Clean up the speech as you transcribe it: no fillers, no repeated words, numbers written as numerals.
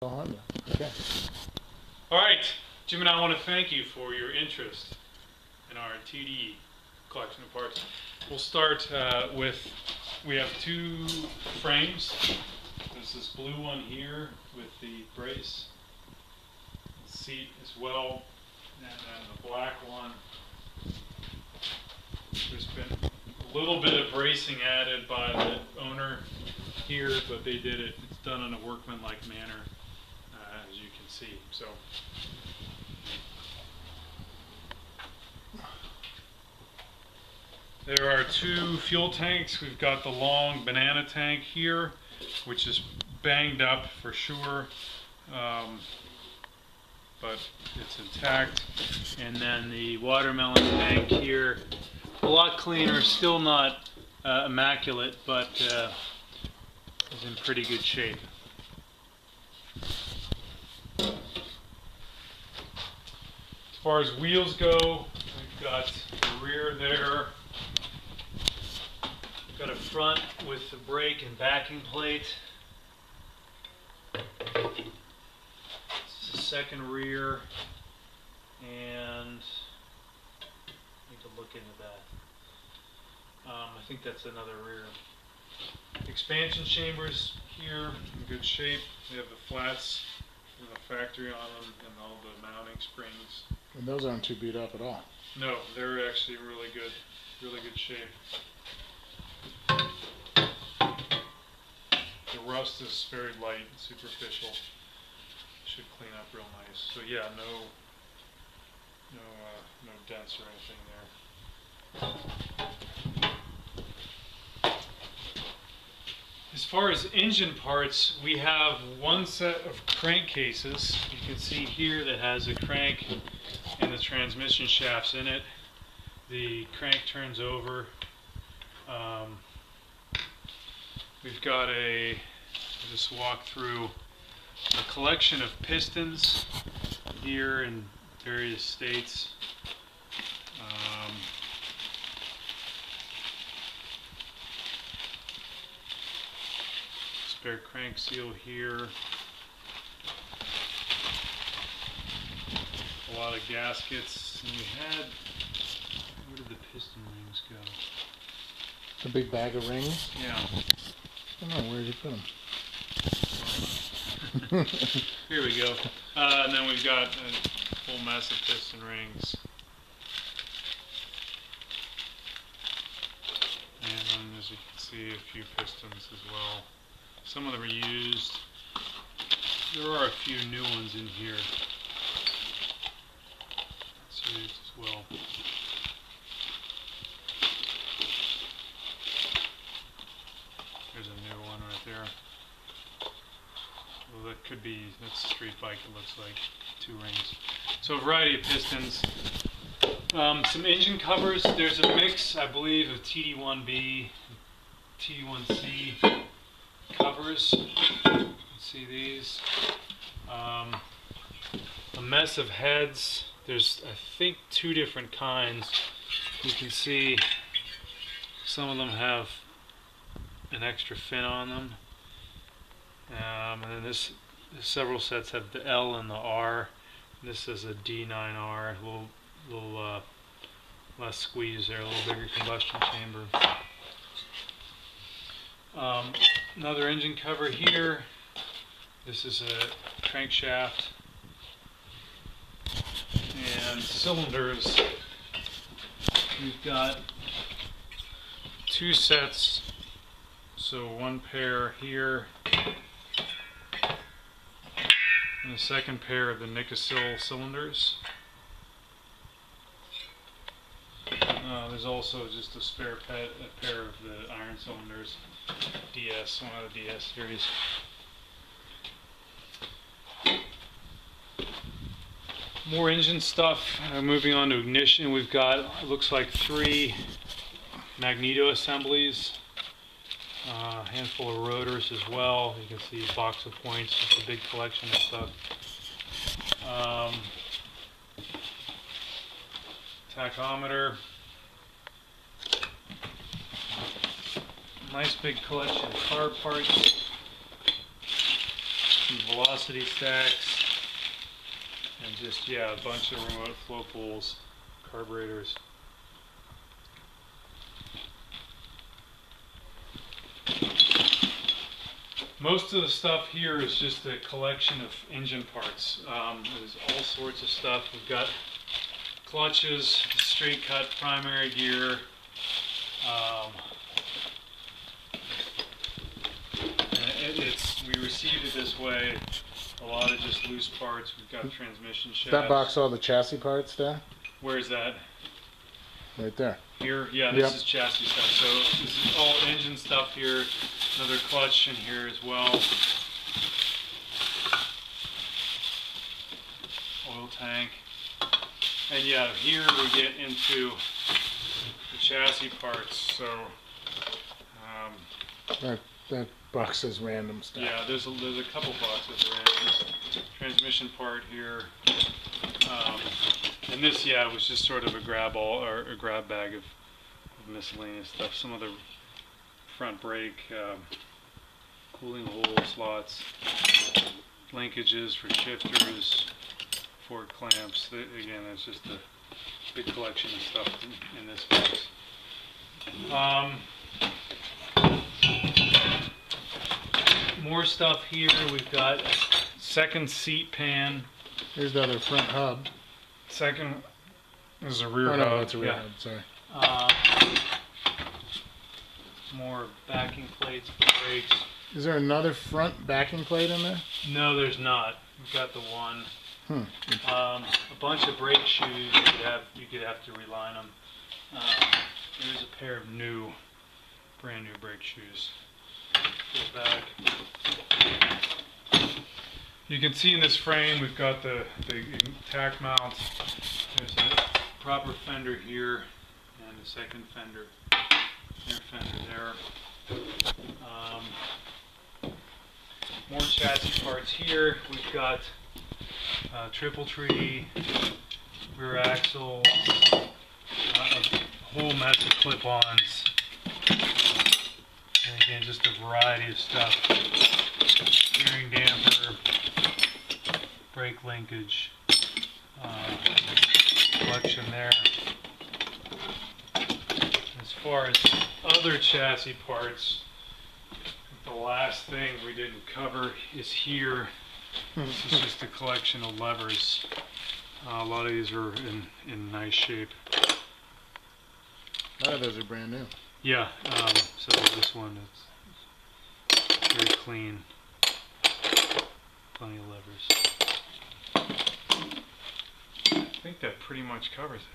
Okay. All right, Jim and I want to thank you for your interest in our TD collection of parts. We'll start we have two frames. There's this blue one here with the brace seat as well, and then the black one. There's been a little bit of bracing added by the owner here, but they did it. It's done in a workmanlike manner, as you can see. So. There are two fuel tanks. We've got the long banana tank here, which is banged up for sure, but it's intact. And then the watermelon tank here, a lot cleaner, still not immaculate, but is in pretty good shape. As far as wheels go, we've got the rear there. Got a front with the brake and backing plate. This is the second rear, and I need to look into that. I think that's another rear. Expansion chambers here in good shape. They have the flats from the factory on them and all the mounting springs. And those aren't too beat up at all. No, they're actually really good shape. The rust is very light and superficial. Should clean up real nice. So yeah, no dents or anything there. As far as engine parts, we have one set of crankcases. You can see here that has a crank and the transmission shafts in it. The crank turns over. We've got just walk through a collection of pistons here in various states. Spare crank seal here. A lot of gaskets. And we had, where did the piston rings go? The big bag of rings? Yeah. I don't know, where did you put them? Here we go. And then we've got a full mess of piston rings. And as you can see, a few pistons as well. Some of them are used. There are a few new ones in here. That's used as well. There's a new one right there. Well, that could be, that's a street bike, it looks like. Two rings. So a variety of pistons. Some engine covers. There's a mix, I believe, of TD1B, TD1C covers. You can see these. A mess of heads. There's, I think, two different kinds. You can see some of them have an extra fin on them, and then several sets have the L and the R. This is a D9R, a little less squeeze there, a little bigger combustion chamber. Another engine cover here. This is a crankshaft and cylinders. We've got two sets. So one pair here, and a second pair of the Nicosil cylinders. There's also just a spare pair of the iron cylinders, DS, one of the DS series. More engine stuff. Moving on to ignition, we've got, it looks like 3 magneto assemblies. A handful of rotors as well. You can see a box of points, just a big collection of stuff. Tachometer. Nice big collection of car parts. some velocity stacks, and just, yeah, a bunch of remote flow pools, carburetors. Most of the stuff here is just a collection of engine parts. There's all sorts of stuff. We've got clutches, straight cut primary gear. We received it this way. A lot of just loose parts. We've got transmission shafts. That box all the chassis parts there? Where is that? Right there. Here? Yeah, this is chassis stuff. So this is all engine stuff here. Another clutch in here as well. Oil tank. And yeah, here we get into the chassis parts. So that box is random stuff. yeah, there's a couple boxes around. This transmission part here. And this, yeah, was just sort of a grab bag of miscellaneous stuff. Some of the front brake, cooling hole slots, linkages for shifters, fork clamps. Again, it's just a big collection of stuff in this box. More stuff here. We've got a second seat pan. Here's the other front hub. Second is a rear hub. No, it's a rear hub, sorry. More backing plates for brakes. Is there another front backing plate in there? No, there's not. We've got the one. A bunch of brake shoes. You could have to reline them. There's a pair of brand new brake shoes. Go back. You can see in this frame we've got the tack mount. There's a proper fender here and a second fender. Rear fender there. More chassis parts here. We've got triple tree, rear axle, a whole mess of clip-ons, and again just a variety of stuff. Steering damper, brake linkage, collection there. As far as other chassis parts, the last thing we didn't cover is here. This is just a collection of levers. A lot of these are in nice shape. A lot of those are brand new. Yeah, so this one is very clean. Plenty of levers. I think that pretty much covers it.